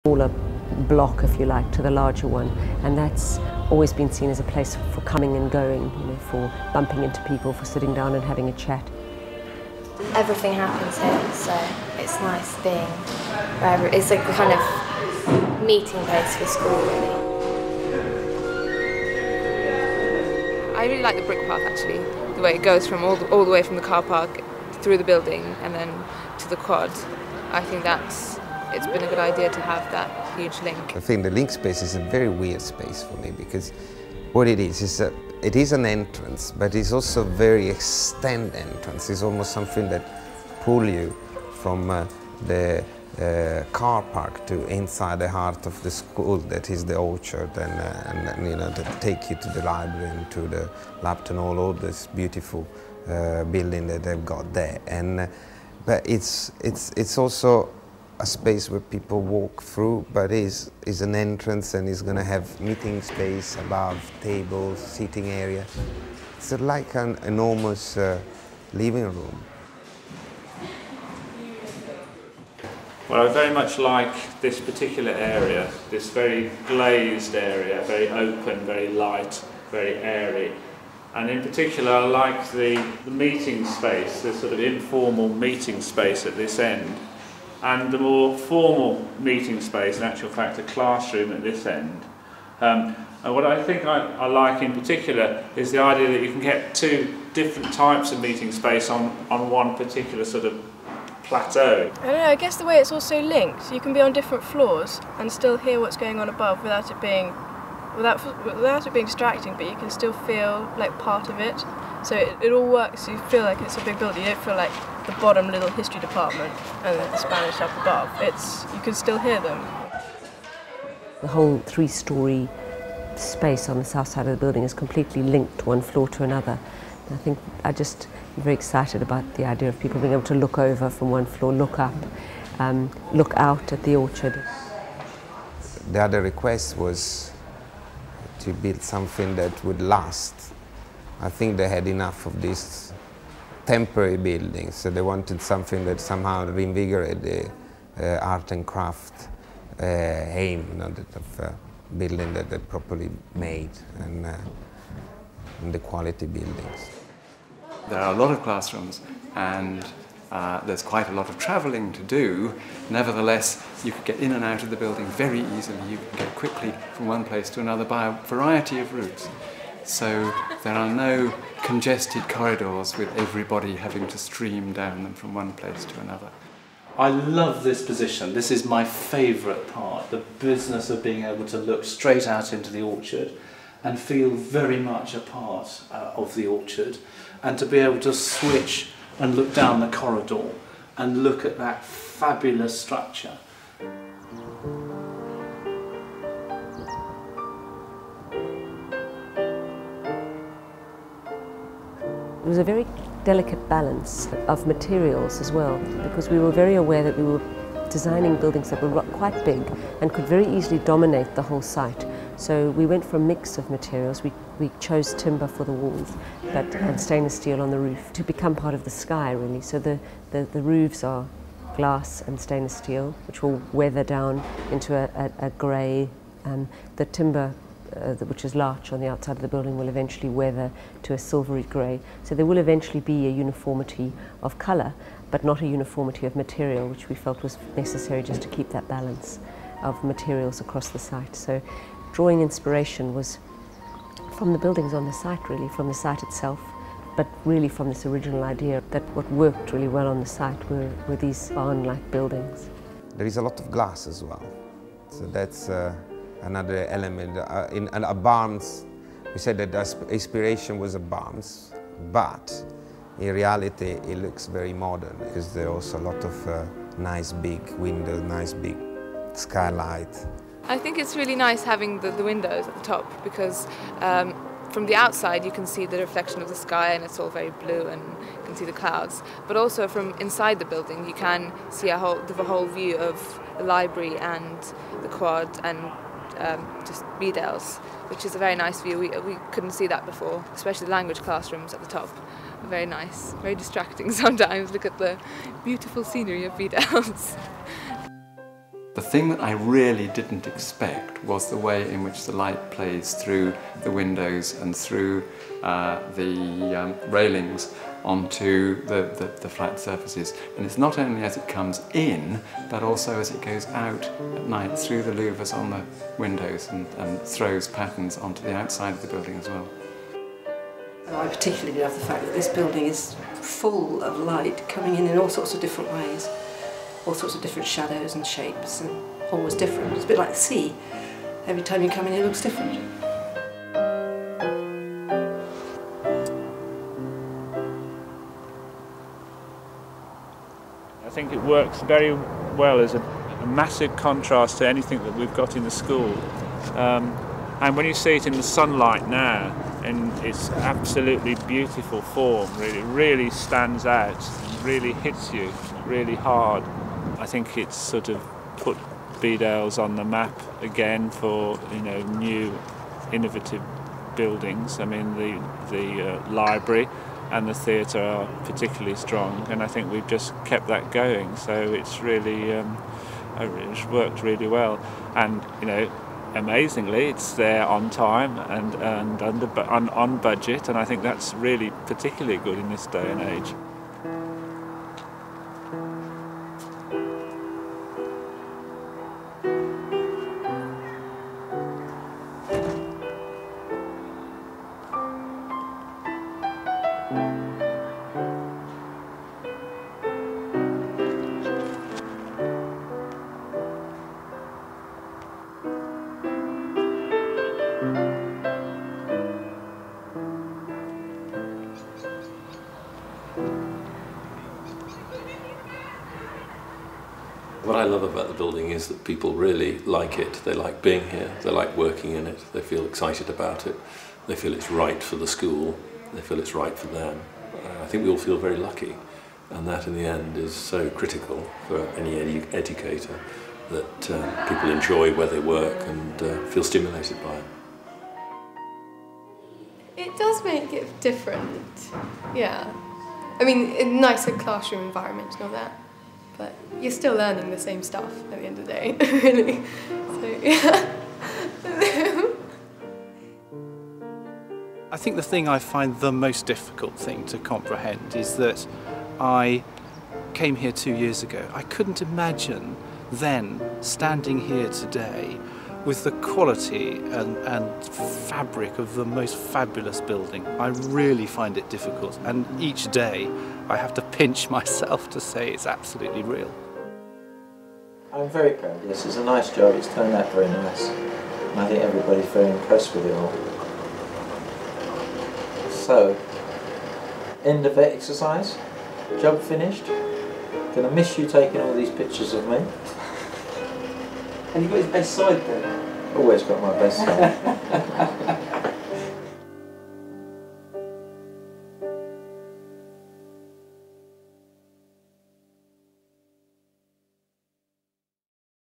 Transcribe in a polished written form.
smaller block, if you like, to the larger one, and that's always been seen as a place for coming and going, you know, for bumping into people, for sitting down and having a chat. Everything happens here, so it's nice being wherever. It's like the kind of meeting place for school, really. I really like the brick path, actually, the way it goes from all the way from the car park through the building and then to the quad. I think it's been a good idea to have that huge link. I think the link space is a very weird space for me, because what it is it is an entrance, but it's also a very extended entrance. It's almost something that pulls you from the car park to inside the heart of the school, that is the orchard, and you know, that take you to the library and to the Lapton Hall, all this beautiful building that they've got there. And but it's also a space where people walk through, but is an entrance, and is going to have meeting space above, tables, seating area. It's like an enormous living room. Well, I very much like this particular area, this very glazed area, very open, very light, very airy. And in particular, I like the meeting space, the sort of informal meeting space at this end, and the more formal meeting space, in actual fact a classroom at this end. And what I think I like in particular is the idea that you can get two different types of meeting space on one particular sort of plateau. I don't know, I guess the way it's also linked, you can be on different floors and still hear what's going on above without it being distracting, but you can still feel like part of it. So it all works, you feel like it's a big building, you don't feel like the bottom little history department and the Spanish up above. You can still hear them. The whole three-storey space on the south side of the building is completely linked one floor to another. And I think I'm very excited about the idea of people being able to look over from one floor, look up, look out at the orchard. The other request was to build something that would last. I think they had enough of these temporary buildings, so they wanted something that somehow reinvigorated the art and craft aim, you know, of building that they properly made, and the quality buildings. There are a lot of classrooms, and there's quite a lot of travelling to do. Nevertheless, you can get in and out of the building very easily. You can go quickly from one place to another by a variety of routes. So there are no congested corridors with everybody having to stream down them from one place to another. I love this position. This is my favourite part, the business of being able to look straight out into the orchard and feel very much a part of the orchard, and to be able to switch and look down the corridor and look at that fabulous structure. It was a very delicate balance of materials as well, because we were very aware that we were designing buildings that were quite big and could very easily dominate the whole site. So we went for a mix of materials. We chose timber for the walls, and stainless steel on the roof to become part of the sky, really. So the roofs are glass and stainless steel, which will weather down into a grey. The timber, which is larch on the outside of the building, will eventually weather to a silvery grey. So there will eventually be a uniformity of colour, but not a uniformity of material, which we felt was necessary just to keep that balance of materials across the site. So drawing inspiration was from the buildings on the site, really, from the site itself, but really from this original idea that what worked really well on the site were these barn-like buildings. There is a lot of glass as well, so that's another element. In barns, we said that the inspiration was a barns, but in reality it looks very modern, because there are also a lot of nice big windows, nice big skylight. I think it's really nice having the windows at the top, because from the outside you can see the reflection of the sky and it's all very blue and you can see the clouds. But also from inside the building you can see the whole view of the library and the quad and just Bedales, which is a very nice view. We couldn't see that before, especially the language classrooms at the top. Very nice, very distracting sometimes. Look at the beautiful scenery of Bedales. The thing that I really didn't expect was the way in which the light plays through the windows and through the railings onto the flat surfaces. And it's not only as it comes in, but also as it goes out at night through the louvers on the windows and throws patterns onto the outside of the building as well. I particularly love the fact that this building is full of light coming in all sorts of different ways, all sorts of different shadows and shapes, and always different. It's a bit like the sea. Every time you come in it looks different. I think it works very well as a massive contrast to anything that we've got in the school. And when you see it in the sunlight now, in its absolutely beautiful form, it really stands out, really hits you really hard. I think it's sort of put Bedales on the map again for, you know, new innovative buildings. I mean, the library and the theatre are particularly strong, and I think we've just kept that going. So it's really it's worked really well, and you know, amazingly, it's there on time and on budget, and I think that's really particularly good in this day and age. What I love about the building is that people really like it. They like being here, they like working in it, they feel excited about it, they feel it's right for the school, they feel it's right for them. I think we all feel very lucky, and that in the end is so critical for any educator, that people enjoy where they work and feel stimulated by it. It does make it different, yeah. I mean, a nicer classroom environment and all that. But you're still learning the same stuff at the end of the day, really. So, yeah. I think the thing I find the most difficult thing to comprehend is that I came here 2 years ago. I couldn't imagine then standing here today with the quality and fabric of the most fabulous building. I really find it difficult, and each day I have to pinch myself to say it's absolutely real. I'm very proud, yes, it's a nice job, it's turned out very nice, and I think everybody's very impressed with it all. So, end of the exercise, job finished. Gonna miss you taking all these pictures of me. And you've got his best side there. Always got my best side.